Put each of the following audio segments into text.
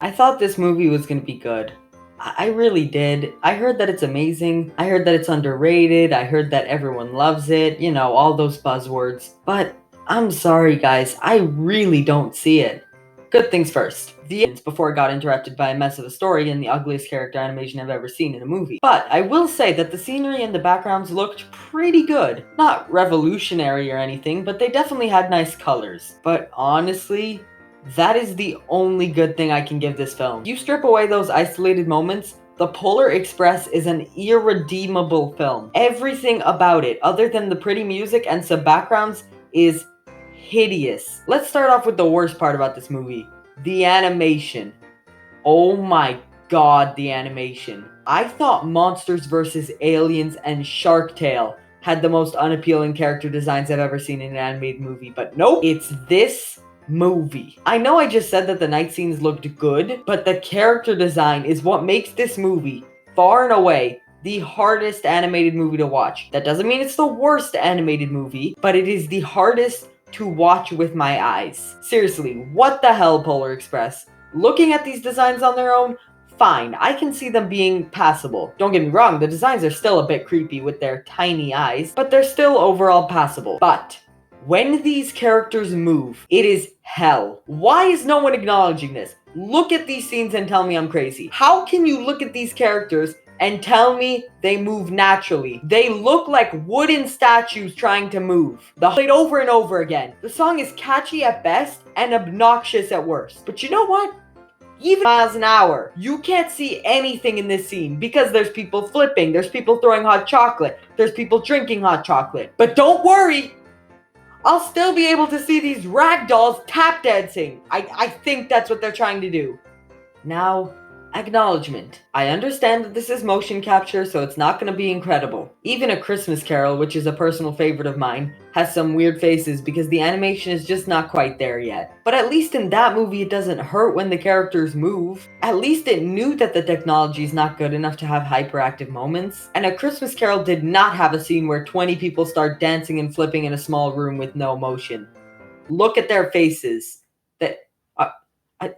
I thought this movie was gonna be good. I really did. I heard that it's amazing. I heard that it's underrated. I heard that everyone loves it. You know, all those buzzwords. But I'm sorry, guys. I really don't see it. Good things first. The end before it got interrupted by a mess of a story and the ugliest character animation I've ever seen in a movie. But I will say that the scenery and the backgrounds looked pretty good. Not revolutionary or anything, but they definitely had nice colors. But honestly, that is the only good thing I can give this film. You strip away those isolated moments, The Polar Express is an irredeemable film. Everything about it, other than the pretty music and some backgrounds, is hideous. Let's start off with the worst part about this movie. The animation. Oh my god, the animation. I thought Monsters vs. Aliens and Shark Tale had the most unappealing character designs I've ever seen in an animated movie, but nope, it's this movie. I know I just said that the night scenes looked good, but the character design is what makes this movie, far and away, the hardest animated movie to watch. That doesn't mean it's the worst animated movie, but it is the hardest to watch with my eyes. Seriously, what the hell, Polar Express? Looking at these designs on their own, fine, I can see them being passable. Don't get me wrong, the designs are still a bit creepy with their tiny eyes, but they're still overall passable. But when these characters move, it is hell. Why is no one acknowledging this? Look at these scenes and tell me I'm crazy. How can you look at these characters and tell me they move naturally? They look like wooden statues trying to move. Played over and over again. The song is catchy at best and obnoxious at worst. But you know what? Even miles an hour, you can't see anything in this scene because there's people flipping, there's people throwing hot chocolate, there's people drinking hot chocolate. But don't worry, I'll still be able to see these ragdolls tap dancing. I think that's what they're trying to do. Now, acknowledgement. I understand that this is motion capture, so it's not going to be incredible. Even A Christmas Carol, which is a personal favorite of mine, has some weird faces because the animation is just not quite there yet. But at least in that movie it doesn't hurt when the characters move. At least it knew that the technology is not good enough to have hyperactive moments. And A Christmas Carol did not have a scene where 20 people start dancing and flipping in a small room with no motion. Look at their faces.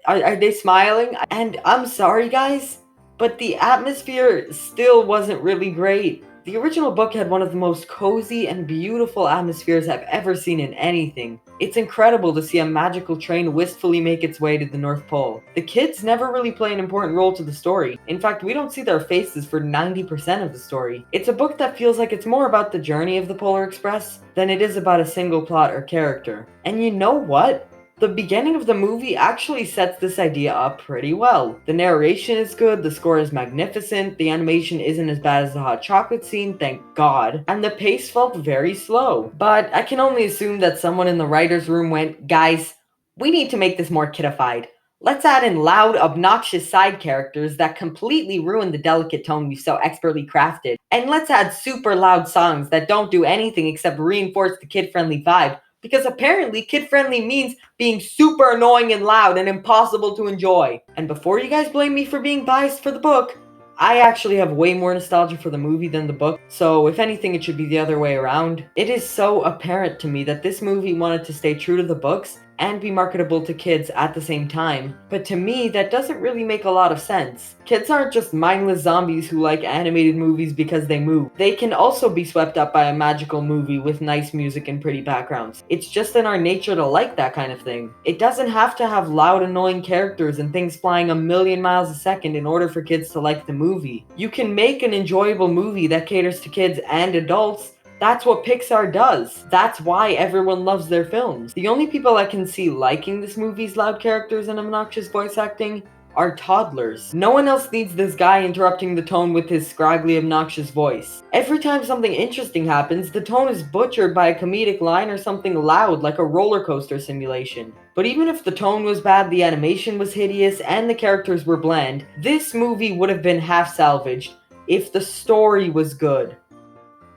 Are they smiling? And I'm sorry, guys, but the atmosphere still wasn't really great. The original book had one of the most cozy and beautiful atmospheres I've ever seen in anything. It's incredible to see a magical train wistfully make its way to the North Pole. The kids never really play an important role to the story. In fact, we don't see their faces for 90% of the story. It's a book that feels like it's more about the journey of the Polar Express than it is about a single plot or character. And you know what? The beginning of the movie actually sets this idea up pretty well. The narration is good, the score is magnificent, the animation isn't as bad as the hot chocolate scene, thank God, and the pace felt very slow. But I can only assume that someone in the writer's room went, guys, we need to make this more kiddified. Let's add in loud, obnoxious side characters that completely ruin the delicate tone we've so expertly crafted. And let's add super loud songs that don't do anything except reinforce the kid-friendly vibe. Because apparently kid-friendly means being super annoying and loud and impossible to enjoy. And before you guys blame me for being biased for the book, I actually have way more nostalgia for the movie than the book, so if anything it should be the other way around. It is so apparent to me that this movie wanted to stay true to the books and be marketable to kids at the same time. But to me, that doesn't really make a lot of sense. Kids aren't just mindless zombies who like animated movies because they move. They can also be swept up by a magical movie with nice music and pretty backgrounds. It's just in our nature to like that kind of thing. It doesn't have to have loud, annoying characters and things flying a million miles a second in order for kids to like the movie. You can make an enjoyable movie that caters to kids and adults. That's what Pixar does. That's why everyone loves their films. The only people I can see liking this movie's loud characters and obnoxious voice acting are toddlers. No one else needs this guy interrupting the tone with his scraggly, obnoxious voice. Every time something interesting happens, the tone is butchered by a comedic line or something loud like a roller coaster simulation. But even if the tone was bad, the animation was hideous, and the characters were bland, this movie would have been half salvaged if the story was good.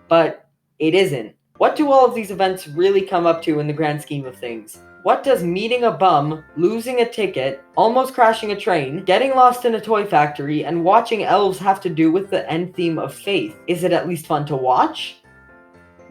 But it isn't. What do all of these events really come up to in the grand scheme of things? What does meeting a bum, losing a ticket, almost crashing a train, getting lost in a toy factory, and watching elves have to do with the end theme of faith? Is it at least fun to watch?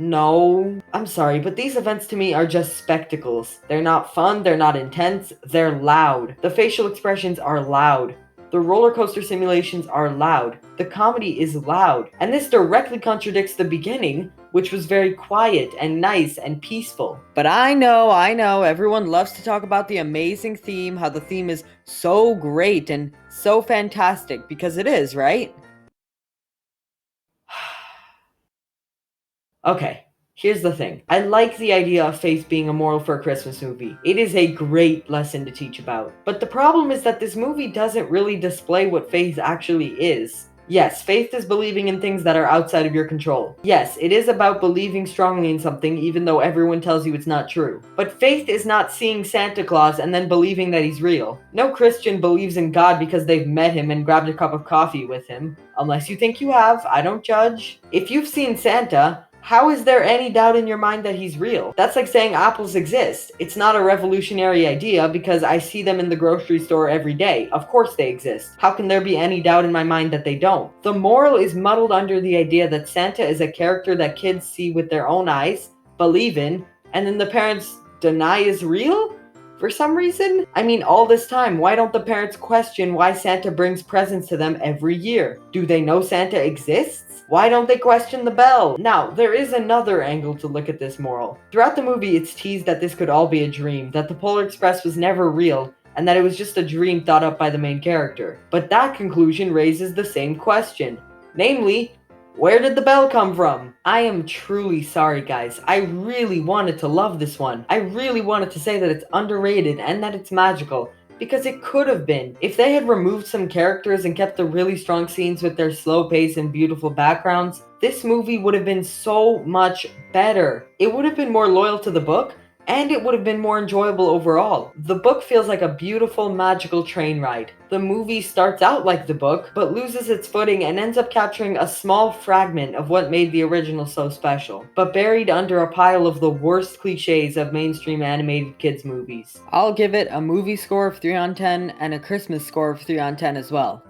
No, I'm sorry, but these events to me are just spectacles. They're not fun, they're not intense, they're loud. The facial expressions are loud. The roller coaster simulations are loud. The comedy is loud. And this directly contradicts the beginning, which was very quiet and nice and peaceful. But I know, everyone loves to talk about the amazing theme, how the theme is so great and so fantastic, because it is, right? Okay, here's the thing. I like the idea of faith being a moral for a Christmas movie. It is a great lesson to teach about. But the problem is that this movie doesn't really display what faith actually is. Yes, faith is believing in things that are outside of your control. Yes, it is about believing strongly in something even though everyone tells you it's not true. But faith is not seeing Santa Claus and then believing that he's real. No Christian believes in God because they've met him and grabbed a cup of coffee with him. Unless you think you have, I don't judge. If you've seen Santa, how is there any doubt in your mind that he's real? That's like saying apples exist. It's not a revolutionary idea because I see them in the grocery store every day. Of course they exist. How can there be any doubt in my mind that they don't? The moral is muddled under the idea that Santa is a character that kids see with their own eyes, believe in, and then the parents deny is real? For some reason? I mean, all this time, why don't the parents question why Santa brings presents to them every year? Do they know Santa exists? Why don't they question the bell? Now, there is another angle to look at this moral. Throughout the movie, it's teased that this could all be a dream, that the Polar Express was never real, and that it was just a dream thought up by the main character. But that conclusion raises the same question. Namely, where did the bell come from? I am truly sorry, guys. I really wanted to love this one. I really wanted to say that it's underrated and that it's magical, because it could have been. If they had removed some characters and kept the really strong scenes with their slow pace and beautiful backgrounds, this movie would have been so much better. It would have been more loyal to the book, and it would have been more enjoyable overall. The book feels like a beautiful, magical train ride. The movie starts out like the book, but loses its footing and ends up capturing a small fragment of what made the original so special, but buried under a pile of the worst cliches of mainstream animated kids movies. I'll give it a movie score of 3 on 10 and a Christmas score of 3 on 10 as well.